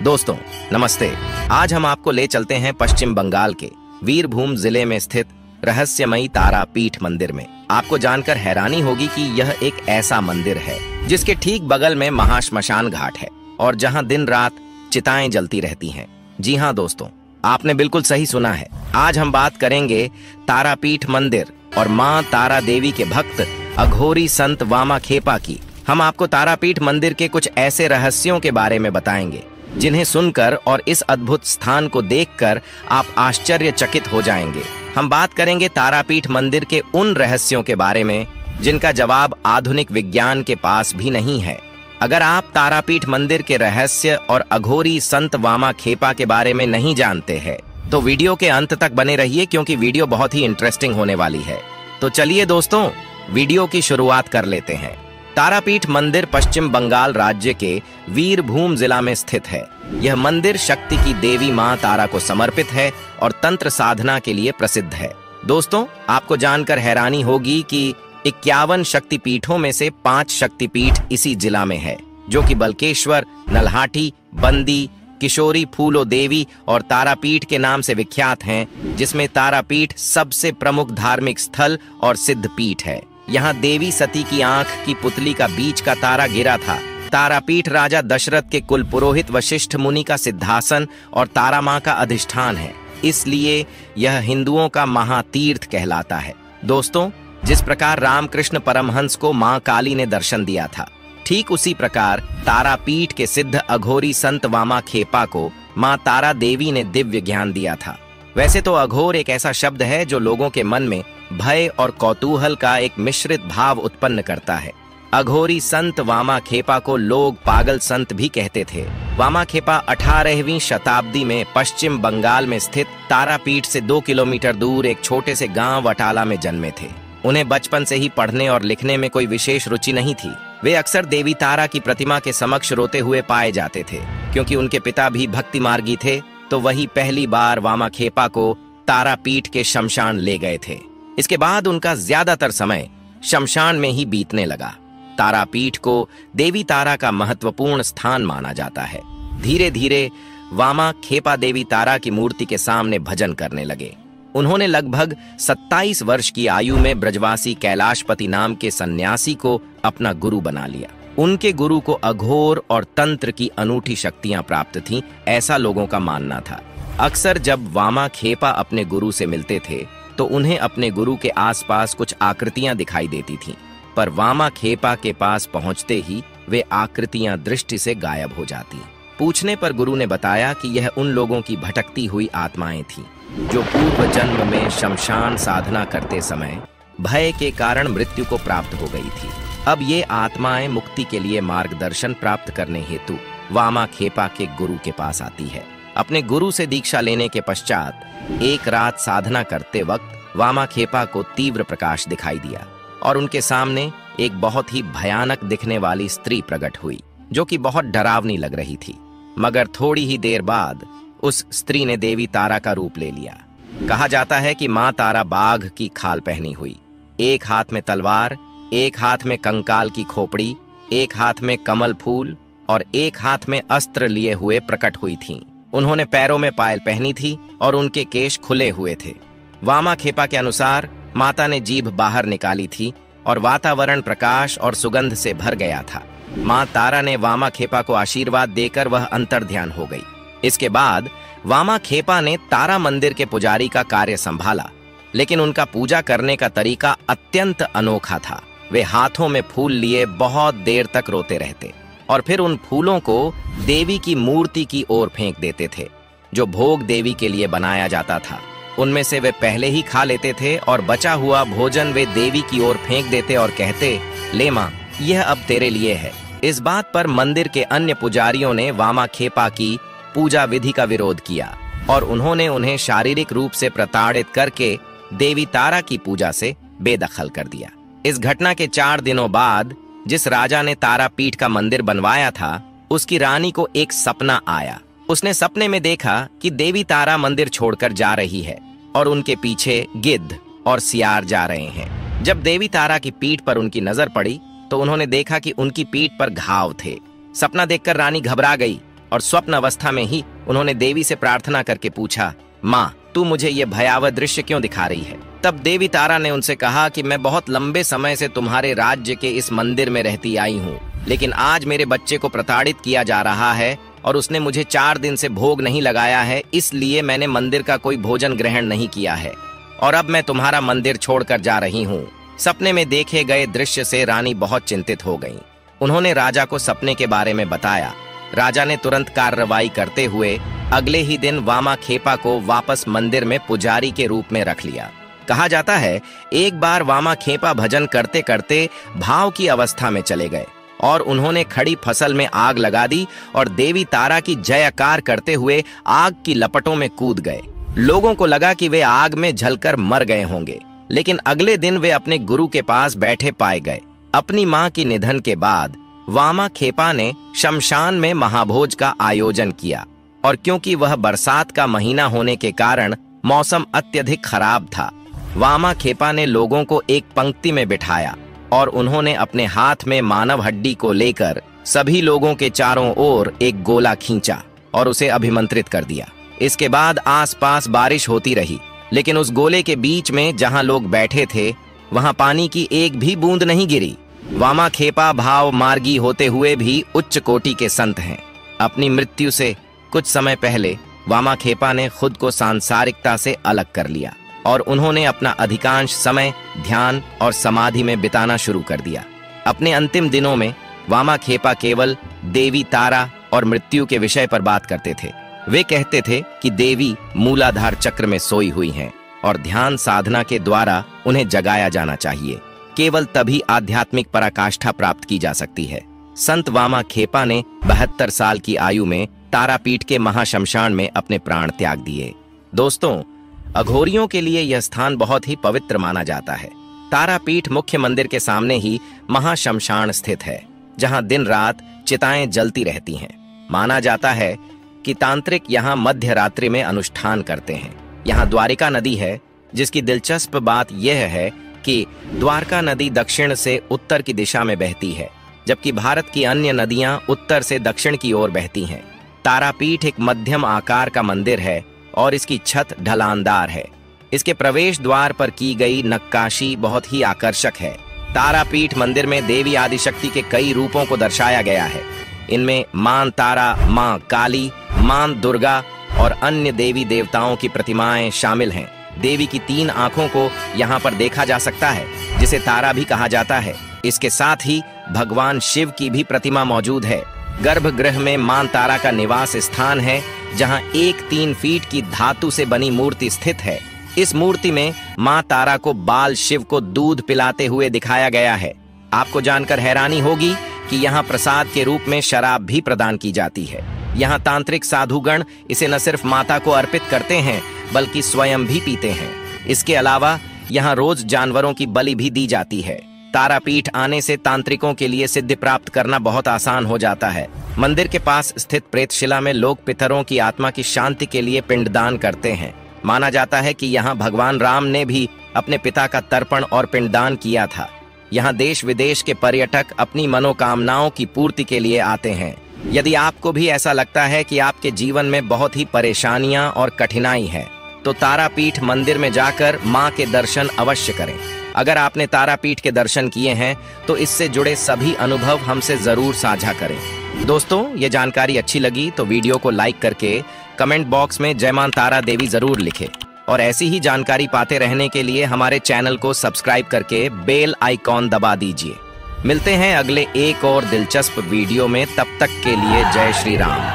दोस्तों नमस्ते। आज हम आपको ले चलते हैं पश्चिम बंगाल के वीरभूम जिले में स्थित रहस्यमयी तारापीठ मंदिर में। आपको जानकर हैरानी होगी कि यह एक ऐसा मंदिर है जिसके ठीक बगल में महाश्मशान घाट है और जहां दिन रात चिताएं जलती रहती हैं। जी हां दोस्तों, आपने बिल्कुल सही सुना है। आज हम बात करेंगे तारापीठ मंदिर और मां तारा देवी के भक्त अघोरी संत वामा खेपा की। हम आपको तारापीठ मंदिर के कुछ ऐसे रहस्यों के बारे में बताएंगे जिन्हें सुनकर और इस अद्भुत स्थान को देखकर आप आश्चर्यचकित हो जाएंगे। हम बात करेंगे तारापीठ मंदिर के उन रहस्यों के बारे में जिनका जवाब आधुनिक विज्ञान के पास भी नहीं है। अगर आप तारापीठ मंदिर के रहस्य और अघोरी संत वामा खेपा के बारे में नहीं जानते हैं तो वीडियो के अंत तक बने रहिए, क्योंकि वीडियो बहुत ही इंटरेस्टिंग होने वाली है। तो चलिए दोस्तों, वीडियो की शुरुआत कर लेते हैं। तारापीठ मंदिर पश्चिम बंगाल राज्य के वीरभूम जिला में स्थित है। यह मंदिर शक्ति की देवी मां तारा को समर्पित है और तंत्र साधना के लिए प्रसिद्ध है। दोस्तों, आपको जानकर हैरानी होगी कि 51 शक्तिपीठों में से 5 शक्तिपीठ इसी जिला में है, जो कि बलकेश्वर, नल्हाटी, बंदी, किशोरी फूलो देवी और तारापीठ के नाम से विख्यात हैं, जिसमें तारापीठ सबसे प्रमुख धार्मिक स्थल और सिद्ध पीठ है। यहाँ देवी सती की आंख की पुतली का बीच का तारा गिरा था। तारापीठ राजा दशरथ के कुल पुरोहित वशिष्ठ मुनि का सिद्धासन और तारा मां का अधिष्ठान है, इसलिए यह हिंदुओं का महातीर्थ कहलाता है। दोस्तों, जिस प्रकार रामकृष्ण परमहंस को मां काली ने दर्शन दिया था, ठीक उसी प्रकार तारापीठ के सिद्ध अघोरी संत वामा खेपा को मां तारा देवी ने दिव्य ज्ञान दिया था। वैसे तो अघोर एक ऐसा शब्द है जो लोगों के मन में भय और कौतूहल का एक मिश्रित भाव उत्पन्न करता है। अघोरी संत वामा खेपा को लोग पागल संत भी कहते थे। वामा खेपा 18वीं शताब्दी में पश्चिम बंगाल में स्थित तारापीठ से 2 किलोमीटर दूर एक छोटे से गांव वटाला में जन्मे थे। उन्हें बचपन से ही पढ़ने और लिखने में कोई विशेष रुचि नहीं थी। वे अक्सर देवी तारा की प्रतिमा के समक्ष रोते हुए पाए जाते थे। क्योंकि उनके पिता भी भक्ति मार्गी थे, तो वही पहली बार वामा खेपा को तारापीठ के शमशान ले गए थे। इसके बाद उनका ज्यादातर समय शमशान में ही बीतने लगा। तारापीठ को देवी तारा का महत्वपूर्ण स्थान माना जाता है। धीरे धीरे वामा खेपा देवी तारा की मूर्ति के सामने भजन करने लगे। उन्होंने लगभग 27 वर्ष की आयु में ब्रजवासी कैलाशपति नाम के सन्यासी को अपना गुरु बना लिया। उनके गुरु को अघोर और तंत्र की अनूठी शक्तियां प्राप्त थीं, ऐसा लोगों का मानना था। अक्सर जब वामा खेपा अपने गुरु से मिलते थे तो उन्हें अपने गुरु के आसपास कुछ आकृतियां दिखाई देती थीं, पर वामा खेपा के पास पहुंचते ही वे आकृतियां दृष्टि से गायब हो जाती। पूछने पर गुरु ने बताया कि यह उन लोगों की भटकती हुई आत्माएं थीं, जो पूर्व जन्म में शमशान साधना करते समय भय के कारण मृत्यु को प्राप्त हो गई थी। अब ये आत्माएं मुक्ति के लिए मार्गदर्शन प्राप्त करने हेतु वामा खेपा के गुरु के पास आती है। अपने गुरु से दीक्षा लेने के पश्चात एक रात साधना करते वक्त वामा खेपा को तीव्र प्रकाश दिखाई दिया और उनके सामने एक बहुत ही भयानक दिखने वाली स्त्री प्रकट हुई, जो कि बहुत डरावनी लग रही थी। मगर थोड़ी ही देर बाद उस स्त्री ने देवी तारा का रूप ले लिया। कहा जाता है कि मां तारा बाघ की खाल पहनी हुई, एक हाथ में तलवार, एक हाथ में कंकाल की खोपड़ी, एक हाथ में कमल फूल और एक हाथ में अस्त्र लिए हुए प्रकट हुई थीं। उन्होंने पैरों में पायल पहनी थी और उनके केश खुले हुए थे। वामा खेपा के अनुसार माता ने जीभ बाहर निकाली थी और वातावरण प्रकाश और सुगंध से भर गया था। मां तारा ने वामा खेपा को आशीर्वाद देकर वह अंतर्ध्यान हो गई। इसके बाद वामा खेपा ने तारा मंदिर के पुजारी का कार्य संभाला, लेकिन उनका पूजा करने का तरीका अत्यंत अनोखा था। वे हाथों में फूल लिए बहुत देर तक रोते रहते और फिर उन फूलों को देवी की मूर्ति की ओर फेंक देते थे, जो भोग देवी के लिए बनाया जाता था। उनमें से वे पहले ही खा लेते थे और बचा हुआ भोजन वे देवी की ओर फेंक देते और कहते, ले मां, यह अब तेरे लिए है। इस बात पर मंदिर के अन्य पुजारियों ने वामा खेपा की पूजा विधि का विरोध किया और उन्होंने उन्हें शारीरिक रूप से प्रताड़ित करके देवी तारा की पूजा से बेदखल कर दिया। इस घटना के 4 दिनों बाद जिस राजा ने तारापीठ का मंदिर बनवाया था, उसकी रानी को एक सपना आया। उसने सपने में देखा कि देवी तारा मंदिर छोड़कर जा रही है और उनके पीछे गिद्ध और सियार जा रहे हैं। जब देवी तारा की पीठ पर उनकी नजर पड़ी तो उन्होंने देखा कि उनकी पीठ पर घाव थे। सपना देखकर रानी घबरा गई और स्वप्न अवस्था में ही उन्होंने देवी से प्रार्थना करके पूछा, माँ तू मुझे ये भयावह दृश्य क्यों दिखा रही है? तब देवी तारा ने उनसे कहा कि मैं बहुत लंबे समय से तुम्हारे राज्य के इस मंदिर में रहती आई हूँ, लेकिन आज मेरे बच्चे को प्रताड़ित किया जा रहा है और उसने मुझे 4 दिन से भोग नहीं लगाया है, इसलिए मैंने मंदिर का कोई भोजन ग्रहण नहीं किया है और अब मैं तुम्हारा मंदिर छोड़कर जा रही हूँ। सपने में देखे गए दृश्य से रानी बहुत चिंतित हो गईं। उन्होंने राजा को सपने के बारे में बताया। राजा ने तुरंत कार्रवाई करते हुए अगले ही दिन वामा खेपा को वापस मंदिर में पुजारी के रूप में रख लिया। कहा जाता है एक बार वामा खेपा भजन करते करते भाव की अवस्था में चले गए और उन्होंने खड़ी फसल में आग लगा दी और देवी तारा की जयकार करते हुए आग की लपटों में कूद गए। लोगों को लगा कि वे आग में जलकर मर गए होंगे, लेकिन अगले दिन वे अपने गुरु के पास बैठे पाए गए। अपनी मां की निधन के बाद वामा खेपा ने शमशान में महाभोज का आयोजन किया और क्योंकि वह बरसात का महीना होने के कारण मौसम अत्यधिक खराब था, वामा खेपा ने लोगों को एक पंक्ति में बिठाया और उन्होंने अपने हाथ में मानव हड्डी को लेकर सभी लोगों के चारों ओर एक गोला खींचा और उसे अभिमंत्रित कर दिया। इसके बाद आसपास बारिश होती रही, लेकिन उस गोले के बीच में जहां लोग बैठे थे वहां पानी की एक भी बूंद नहीं गिरी। वामा खेपा भाव मार्गी होते हुए भी उच्च कोटि के संत हैं। अपनी मृत्यु से कुछ समय पहले वामा खेपा ने खुद को सांसारिकता से अलग कर लिया और उन्होंने अपना अधिकांश समय ध्यान और समाधि में बिताना शुरू कर दिया। अपने अंतिम दिनों में वामा खेपा केवल देवी तारा और मृत्यु के विषय पर बात करते थे। वे कहते थे कि देवी मूलाधार चक्र में सोई हुई हैं और ध्यान साधना के द्वारा उन्हें जगाया जाना चाहिए। केवल तभी आध्यात्मिक पराकाष्ठा प्राप्त की जा सकती है। संत वामा खेपा ने 72 साल की आयु में तारापीठ के महाशमशान में अपने प्राण त्याग दिए। दोस्तों, अघोरियों के लिए यह स्थान बहुत ही पवित्र माना जाता है। तारापीठ मुख्य मंदिर के सामने ही महाशमशान स्थित है, जहां दिन रात चिताएं जलती रहती हैं। माना जाता है कि तांत्रिक यहाँ मध्य रात्रि में अनुष्ठान करते हैं। यहाँ द्वारिका नदी है, जिसकी दिलचस्प बात यह है कि द्वारका नदी दक्षिण से उत्तर की दिशा में बहती है, जबकि भारत की अन्य नदियां उत्तर से दक्षिण की ओर बहती हैं। तारापीठ एक मध्यम आकार का मंदिर है और इसकी छत ढलानदार है। इसके प्रवेश द्वार पर की गई नक्काशी बहुत ही आकर्षक है। तारापीठ मंदिर में देवी आदिशक्ति के कई रूपों को दर्शाया गया है। इनमें मां तारा, मां काली, मां दुर्गा और अन्य देवी देवताओं की प्रतिमाएं शामिल हैं। देवी की 3 आंखों को यहाँ पर देखा जा सकता है, जिसे तारा भी कहा जाता है। इसके साथ ही भगवान शिव की भी प्रतिमा मौजूद है। गर्भगृह में मां तारा का निवास स्थान है, जहां 1-3 फीट की धातु से बनी मूर्ति स्थित है। इस मूर्ति में मां तारा को बाल शिव को दूध पिलाते हुए दिखाया गया है। आपको जानकर हैरानी होगी कि यहाँ प्रसाद के रूप में शराब भी प्रदान की जाती है। यहाँ तांत्रिक साधुगण इसे न सिर्फ माता को अर्पित करते हैं, बल्कि स्वयं भी पीते हैं। इसके अलावा यहाँ रोज जानवरों की बलि भी दी जाती है। तारापीठ आने से तांत्रिकों के लिए सिद्धि प्राप्त करना बहुत आसान हो जाता है। मंदिर के पास स्थित प्रेतशिला में लोग पितरों की आत्मा की शांति के लिए पिंडदान करते हैं। माना जाता है कि यहाँ भगवान राम ने भी अपने पिता का तर्पण और पिंडदान किया था। यहाँ देश विदेश के पर्यटक अपनी मनोकामनाओं की पूर्ति के लिए आते हैं। यदि आपको भी ऐसा लगता है कि आपके जीवन में बहुत ही परेशानियां और कठिनाई है, तो तारापीठ मंदिर में जाकर मां के दर्शन अवश्य करें। अगर आपने तारापीठ के दर्शन किए हैं तो इससे जुड़े सभी अनुभव हमसे जरूर साझा करें। दोस्तों, ये जानकारी अच्छी लगी तो वीडियो को लाइक करके कमेंट बॉक्स में जय मां तारा देवी जरूर लिखें और ऐसी ही जानकारी पाते रहने के लिए हमारे चैनल को सब्सक्राइब करके बेल आइकॉन दबा दीजिए। मिलते हैं अगले एक और दिलचस्प वीडियो में, तब तक के लिए जय श्री राम।